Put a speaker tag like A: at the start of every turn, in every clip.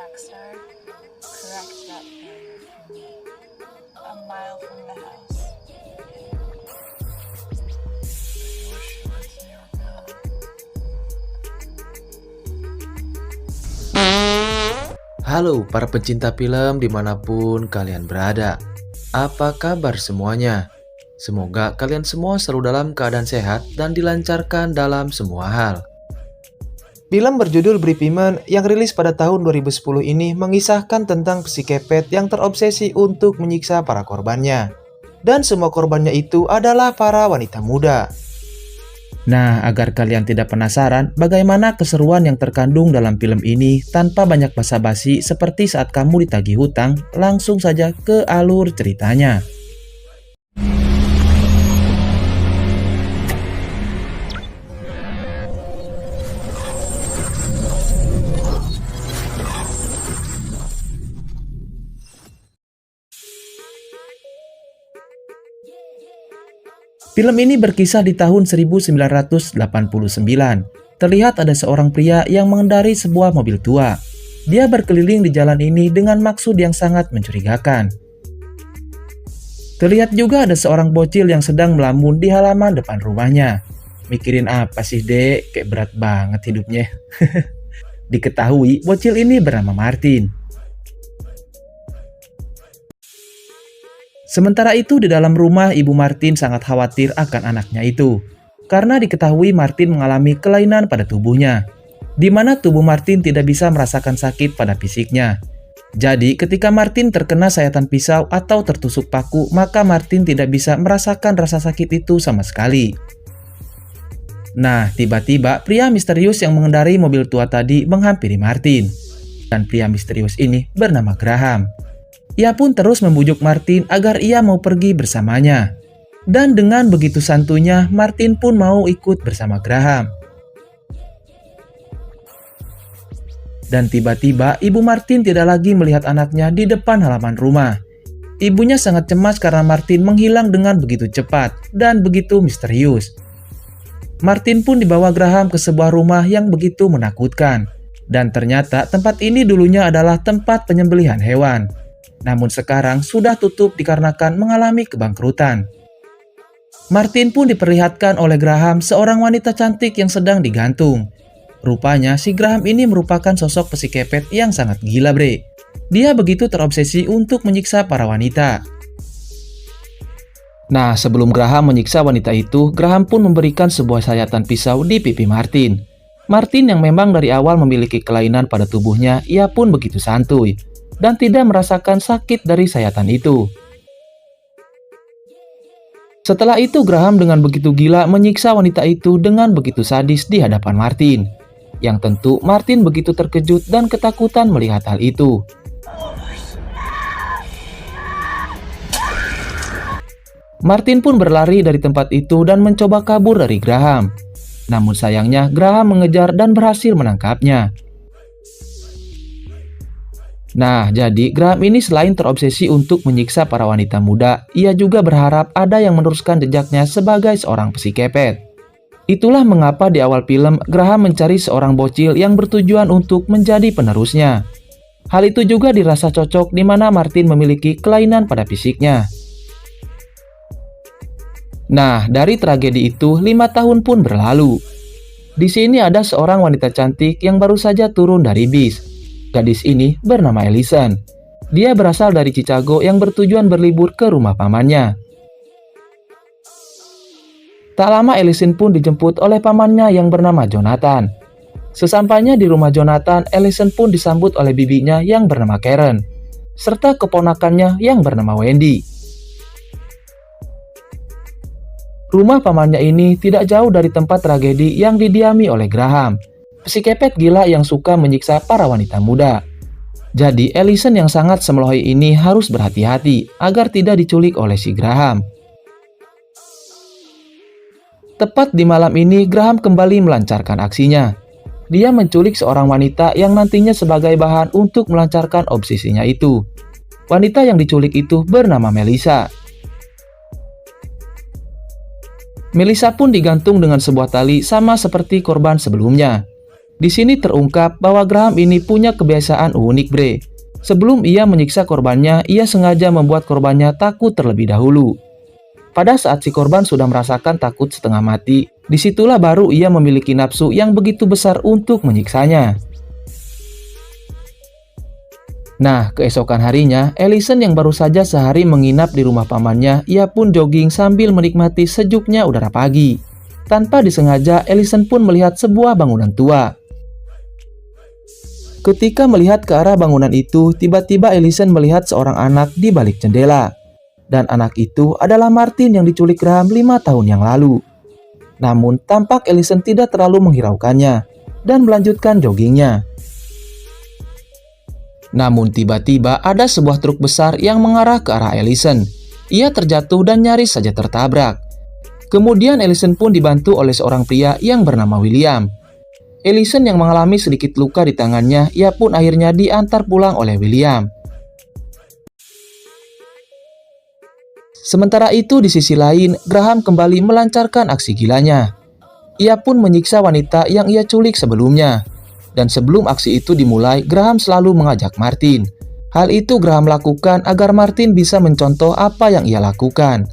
A: Dexter, correct that barrier for me. A mile from the house. You're sure it's near Bill?
B: Halo para pecinta film dimanapun kalian berada. Apa kabar semuanya? Semoga kalian semua selalu dalam keadaan sehat dan dilancarkan dalam semua hal. Film berjudul Bripiman yang rilis pada tahun 2010 ini mengisahkan tentang psikepet yang terobsesi untuk menyiksa para korbannya. Dan semua korbannya itu adalah para wanita muda. Nah, agar kalian tidak penasaran bagaimana keseruan yang terkandung dalam film ini tanpa banyak basa-basi seperti saat kamu ditagih hutang, langsung saja ke alur ceritanya. Film ini berkisah di tahun 1989. Terlihat ada seorang pria yang mengendarai sebuah mobil tua. Dia berkeliling di jalan ini dengan maksud yang sangat mencurigakan. Terlihat juga ada seorang bocil yang sedang melamun di halaman depan rumahnya. Mikirin apa sih dek? Kayak berat banget hidupnya. Diketahui bocil ini bernama Martin. Sementara itu di dalam rumah ibu Martin sangat khawatir akan anaknya itu. Karena diketahui Martin mengalami kelainan pada tubuhnya. Di mana tubuh Martin tidak bisa merasakan sakit pada fisiknya. Jadi ketika Martin terkena sayatan pisau atau tertusuk paku, maka Martin tidak bisa merasakan rasa sakit itu sama sekali. Nah, tiba-tiba pria misterius yang mengendarai mobil tua tadi menghampiri Martin. Dan pria misterius ini bernama Graham. Ia pun terus membujuk Martin agar ia mau pergi bersamanya. Dan dengan begitu santunya, Martin pun mau ikut bersama Graham. Dan tiba-tiba ibu Martin tidak lagi melihat anaknya di depan halaman rumah. Ibunya sangat cemas karena Martin menghilang dengan begitu cepat dan begitu misterius. Martin pun dibawa Graham ke sebuah rumah yang begitu menakutkan. Dan ternyata tempat ini dulunya adalah tempat penyembelihan hewan. Namun sekarang sudah tutup dikarenakan mengalami kebangkrutan. Martin pun diperlihatkan oleh Graham seorang wanita cantik yang sedang digantung. Rupanya si Graham ini merupakan sosok psikepet yang sangat gila bre. Dia begitu terobsesi untuk menyiksa para wanita. Nah, sebelum Graham menyiksa wanita itu, Graham pun memberikan sebuah sayatan pisau di pipi Martin. Martin yang memang dari awal memiliki kelainan pada tubuhnya, ia pun begitu santuy dan tidak merasakan sakit dari sayatan itu. Setelah itu Graham dengan begitu gila menyiksa wanita itu dengan begitu sadis di hadapan Martin. Yang tentu Martin begitu terkejut dan ketakutan melihat hal itu. Martin pun berlari dari tempat itu dan mencoba kabur dari Graham. Namun sayangnya Graham mengejar dan berhasil menangkapnya. Nah, jadi Graham ini selain terobsesi untuk menyiksa para wanita muda, ia juga berharap ada yang meneruskan jejaknya sebagai seorang psikepet. Itulah mengapa di awal film, Graham mencari seorang bocil yang bertujuan untuk menjadi penerusnya. Hal itu juga dirasa cocok di mana Martin memiliki kelainan pada fisiknya. Nah, dari tragedi itu, 5 tahun pun berlalu. Di sini ada seorang wanita cantik yang baru saja turun dari bis. Gadis ini bernama Allison. Dia berasal dari Chicago yang bertujuan berlibur ke rumah pamannya. Tak lama Allison pun dijemput oleh pamannya yang bernama Jonathan. Sesampainya di rumah Jonathan, Allison pun disambut oleh bibinya yang bernama Karen, serta keponakannya yang bernama Wendy. Rumah pamannya ini tidak jauh dari tempat tragedi yang didiami oleh Graham, psikepet gila yang suka menyiksa para wanita muda. Jadi Allison yang sangat semelohai ini harus berhati-hati agar tidak diculik oleh si Graham. Tepat di malam ini Graham kembali melancarkan aksinya. Dia menculik seorang wanita yang nantinya sebagai bahan untuk melancarkan obsesinya itu. Wanita yang diculik itu bernama Melissa. Melissa pun digantung dengan sebuah tali sama seperti korban sebelumnya. Di sini terungkap bahwa Graham ini punya kebiasaan unik, bre. Sebelum ia menyiksa korbannya, ia sengaja membuat korbannya takut terlebih dahulu. Pada saat si korban sudah merasakan takut setengah mati, disitulah baru ia memiliki nafsu yang begitu besar untuk menyiksanya. Nah, keesokan harinya, Ellison yang baru saja sehari menginap di rumah pamannya, ia pun jogging sambil menikmati sejuknya udara pagi. Tanpa disengaja, Ellison pun melihat sebuah bangunan tua. Ketika melihat ke arah bangunan itu, tiba-tiba Ellison melihat seorang anak di balik jendela. Dan anak itu adalah Martin yang diculik Graham 5 tahun yang lalu. Namun, tampak Ellison tidak terlalu menghiraukannya dan melanjutkan joggingnya. Namun tiba-tiba ada sebuah truk besar yang mengarah ke arah Ellison. Ia terjatuh dan nyaris saja tertabrak. Kemudian Ellison pun dibantu oleh seorang pria yang bernama William. Ellison yang mengalami sedikit luka di tangannya, ia pun akhirnya diantar pulang oleh William. Sementara itu di sisi lain, Graham kembali melancarkan aksi gilanya. Ia pun menyiksa wanita yang ia culik sebelumnya. Dan sebelum aksi itu dimulai, Graham selalu mengajak Martin. Hal itu Graham lakukan agar Martin bisa mencontoh apa yang ia lakukan.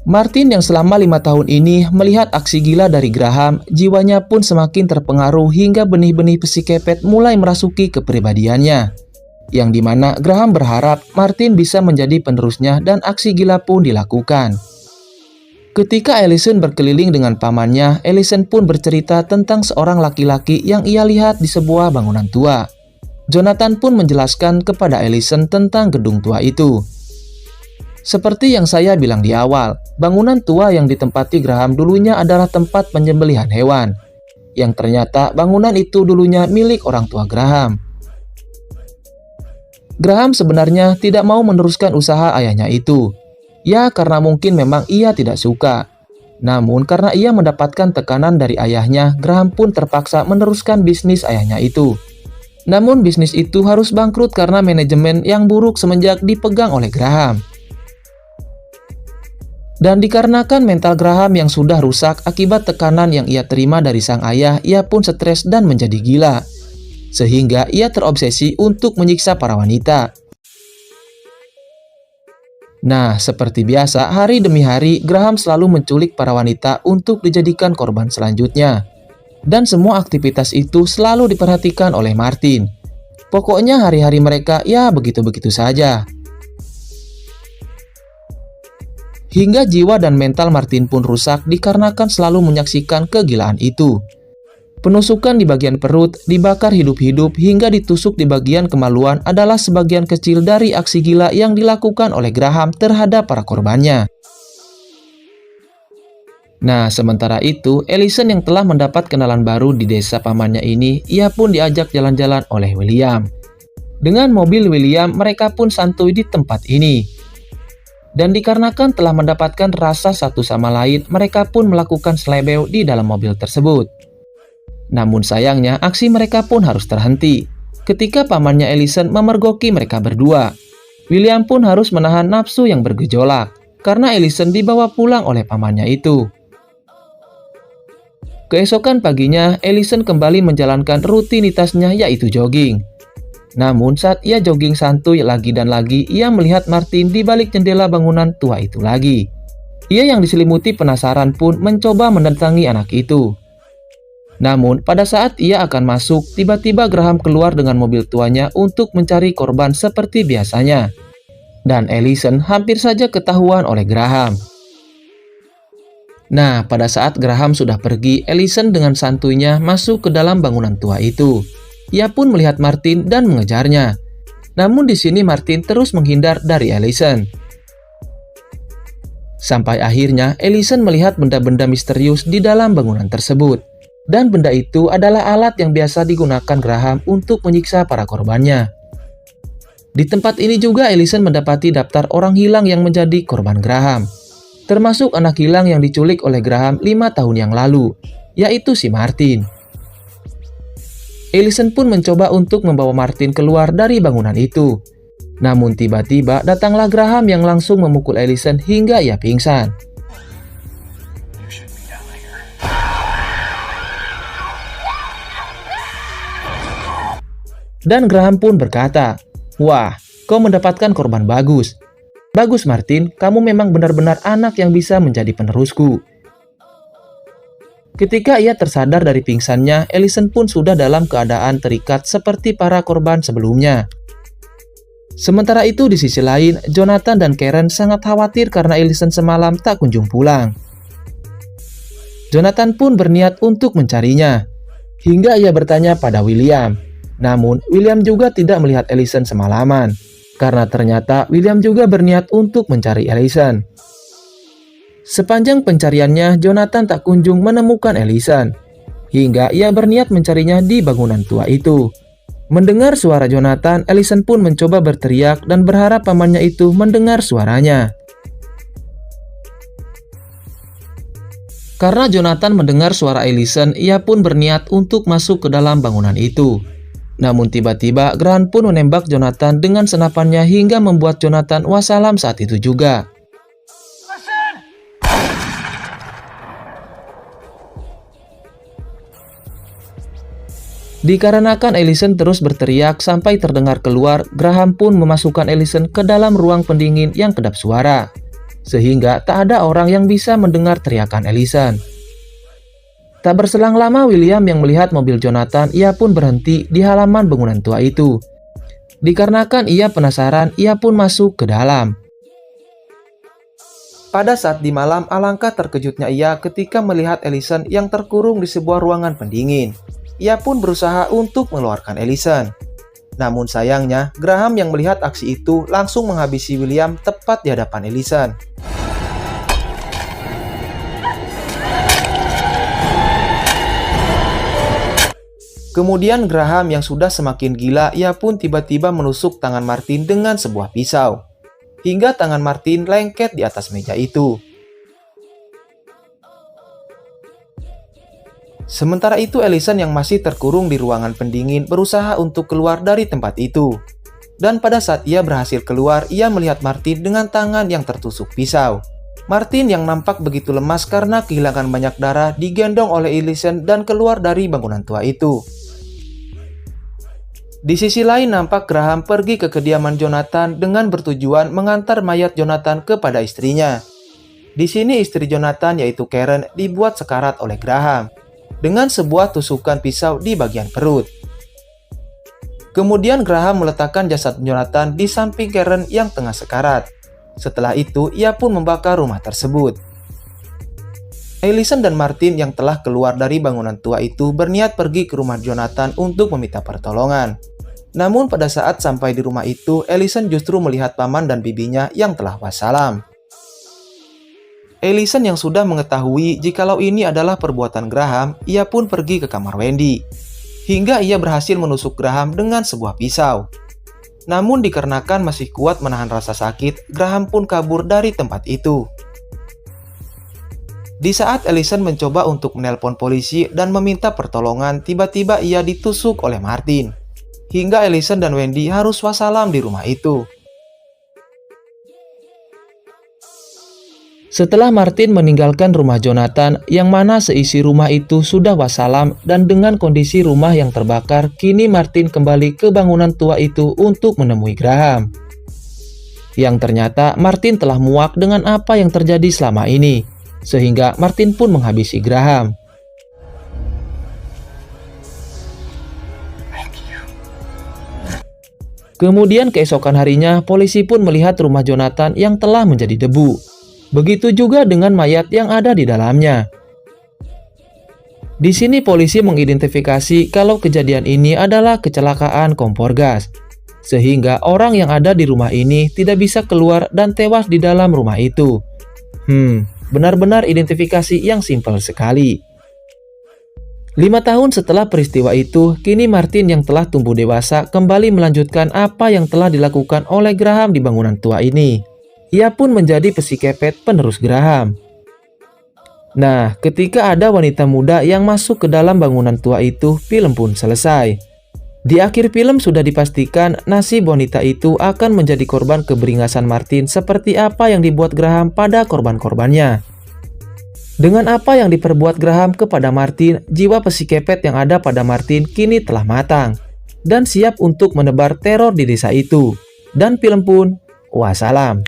B: Martin yang selama 5 tahun ini melihat aksi gila dari Graham, jiwanya pun semakin terpengaruh hingga benih-benih psikopet mulai merasuki kepribadiannya. Yang dimana Graham berharap Martin bisa menjadi penerusnya dan aksi gila pun dilakukan. Ketika Ellison berkeliling dengan pamannya, Ellison pun bercerita tentang seorang laki-laki yang ia lihat di sebuah bangunan tua. Jonathan pun menjelaskan kepada Ellison tentang gedung tua itu. Seperti yang saya bilang di awal, bangunan tua yang ditempati Graham dulunya adalah tempat penyembelihan hewan. Yang ternyata bangunan itu dulunya milik orang tua Graham. Graham sebenarnya tidak mau meneruskan usaha ayahnya itu. Ya, karena mungkin memang ia tidak suka. Namun karena ia mendapatkan tekanan dari ayahnya, Graham pun terpaksa meneruskan bisnis ayahnya itu. Namun bisnis itu harus bangkrut karena manajemen yang buruk semenjak dipegang oleh Graham. Dan dikarenakan mental Graham yang sudah rusak akibat tekanan yang ia terima dari sang ayah, ia pun stres dan menjadi gila. Sehingga ia terobsesi untuk menyiksa para wanita. Nah, seperti biasa, hari demi hari, Graham selalu menculik para wanita untuk dijadikan korban selanjutnya. Dan semua aktivitas itu selalu diperhatikan oleh Martin. Pokoknya hari-hari mereka ya begitu-begitu saja. Hingga jiwa dan mental Martin pun rusak dikarenakan selalu menyaksikan kegilaan itu. Penusukan di bagian perut, dibakar hidup-hidup, hingga ditusuk di bagian kemaluan adalah sebagian kecil dari aksi gila yang dilakukan oleh Graham terhadap para korbannya. Nah, sementara itu, Ellison yang telah mendapat kenalan baru di desa pamannya ini, ia pun diajak jalan-jalan oleh William. Dengan mobil William, mereka pun santuy di tempat ini. Dan dikarenakan telah mendapatkan rasa satu sama lain, mereka pun melakukan selebeo di dalam mobil tersebut. Namun sayangnya, aksi mereka pun harus terhenti. Ketika pamannya Ellison memergoki mereka berdua, William pun harus menahan nafsu yang bergejolak, karena Ellison dibawa pulang oleh pamannya itu. Keesokan paginya, Ellison kembali menjalankan rutinitasnya yaitu jogging. Namun saat ia jogging santuy lagi dan lagi, ia melihat Martin di balik jendela bangunan tua itu lagi. Ia yang diselimuti penasaran pun mencoba mendatangi anak itu. Namun pada saat ia akan masuk, tiba-tiba Graham keluar dengan mobil tuanya untuk mencari korban seperti biasanya. Dan Ellison hampir saja ketahuan oleh Graham. Nah, pada saat Graham sudah pergi, Ellison dengan santuynya masuk ke dalam bangunan tua itu. Ia pun melihat Martin dan mengejarnya. Namun di sini Martin terus menghindar dari Ellison. Sampai akhirnya Ellison melihat benda-benda misterius di dalam bangunan tersebut. Dan benda itu adalah alat yang biasa digunakan Graham untuk menyiksa para korbannya. Di tempat ini juga Ellison mendapati daftar orang hilang yang menjadi korban Graham. Termasuk anak hilang yang diculik oleh Graham 5 tahun yang lalu, yaitu si Martin. Ellison pun mencoba untuk membawa Martin keluar dari bangunan itu. Namun tiba-tiba datanglah Graham yang langsung memukul Ellison hingga ia pingsan. Dan Graham pun berkata, "Wah, kau mendapatkan korban bagus. Bagus Martin, kamu memang benar-benar anak yang bisa menjadi penerusku." Ketika ia tersadar dari pingsannya, Allison pun sudah dalam keadaan terikat seperti para korban sebelumnya. Sementara itu di sisi lain, Jonathan dan Karen sangat khawatir karena Allison semalam tak kunjung pulang. Jonathan pun berniat untuk mencarinya, hingga ia bertanya pada William. Namun, William juga tidak melihat Allison semalaman, karena ternyata William juga berniat untuk mencari Allison. Sepanjang pencariannya, Jonathan tak kunjung menemukan Allison, hingga ia berniat mencarinya di bangunan tua itu. Mendengar suara Jonathan, Allison pun mencoba berteriak dan berharap pamannya itu mendengar suaranya. Karena Jonathan mendengar suara Allison, ia pun berniat untuk masuk ke dalam bangunan itu. Namun tiba-tiba Graham pun menembak Jonathan dengan senapannya hingga membuat Jonathan wassalam saat itu juga. Dikarenakan Allison terus berteriak sampai terdengar keluar, Graham pun memasukkan Allison ke dalam ruang pendingin yang kedap suara, sehingga tak ada orang yang bisa mendengar teriakan Allison. Tak berselang lama William yang melihat mobil Jonathan, ia pun berhenti di halaman bangunan tua itu. Dikarenakan ia penasaran, ia pun masuk ke dalam. Pada saat di malam, alangkah terkejutnya ia ketika melihat Allison yang terkurung di sebuah ruangan pendingin. Ia pun berusaha untuk mengeluarkan Allison. Namun sayangnya, Graham yang melihat aksi itu langsung menghabisi William tepat di hadapan Allison. Kemudian Graham yang sudah semakin gila, ia pun tiba-tiba menusuk tangan Martin dengan sebuah pisau, hingga tangan Martin lengket di atas meja itu. Sementara itu Allison yang masih terkurung di ruangan pendingin berusaha untuk keluar dari tempat itu. Dan pada saat ia berhasil keluar, ia melihat Martin dengan tangan yang tertusuk pisau. Martin yang nampak begitu lemas karena kehilangan banyak darah digendong oleh Allison dan keluar dari bangunan tua itu. Di sisi lain nampak Graham pergi ke kediaman Jonathan dengan bertujuan mengantar mayat Jonathan kepada istrinya. Di sini istri Jonathan yaitu Karen dibuat sekarat oleh Graham dengan sebuah tusukan pisau di bagian perut. Kemudian Graham meletakkan jasad Jonathan di samping Karen yang tengah sekarat. Setelah itu, ia pun membakar rumah tersebut. Allison dan Martin yang telah keluar dari bangunan tua itu berniat pergi ke rumah Jonathan untuk meminta pertolongan. Namun pada saat sampai di rumah itu, Allison justru melihat paman dan bibinya yang telah wassalam. Allison yang sudah mengetahui jikalau ini adalah perbuatan Graham, ia pun pergi ke kamar Wendy, hingga ia berhasil menusuk Graham dengan sebuah pisau. Namun dikarenakan masih kuat menahan rasa sakit, Graham pun kabur dari tempat itu. Di saat Allison mencoba untuk menelpon polisi dan meminta pertolongan, tiba-tiba ia ditusuk oleh Martin, hingga Allison dan Wendy harus wassalam di rumah itu. Setelah Martin meninggalkan rumah Jonathan, yang mana seisi rumah itu sudah wassalam dan dengan kondisi rumah yang terbakar, kini Martin kembali ke bangunan tua itu untuk menemui Graham. Yang ternyata Martin telah muak dengan apa yang terjadi selama ini, sehingga Martin pun menghabisi Graham. Kemudian keesokan harinya, polisi pun melihat rumah Jonathan yang telah menjadi debu. Begitu juga dengan mayat yang ada di dalamnya. Di sini polisi mengidentifikasi kalau kejadian ini adalah kecelakaan kompor gas, sehingga orang yang ada di rumah ini tidak bisa keluar dan tewas di dalam rumah itu. Benar-benar identifikasi yang simpel sekali. 5 tahun setelah peristiwa itu, kini Martin yang telah tumbuh dewasa kembali melanjutkan apa yang telah dilakukan oleh Graham di bangunan tua ini. Ia pun menjadi psikopet penerus Graham. Nah, ketika ada wanita muda yang masuk ke dalam bangunan tua itu, film pun selesai. Di akhir film sudah dipastikan nasib wanita itu akan menjadi korban keberingasan Martin seperti apa yang dibuat Graham pada korban-korbannya. Dengan apa yang diperbuat Graham kepada Martin, jiwa psikopet yang ada pada Martin kini telah matang. dan siap untuk menebar teror di desa itu. Dan film pun wassalam.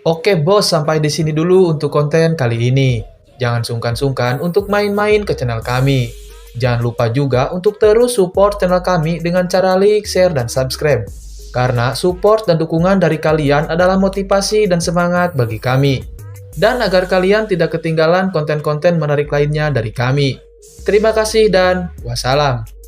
B: Oke bos, sampai di sini dulu untuk konten kali ini. Jangan sungkan-sungkan untuk main-main ke channel kami. Jangan lupa juga untuk terus support channel kami dengan cara like, share, dan subscribe. Karena support dan dukungan dari kalian adalah motivasi dan semangat bagi kami. Dan agar kalian tidak ketinggalan konten-konten menarik lainnya dari kami. Terima kasih dan wassalam.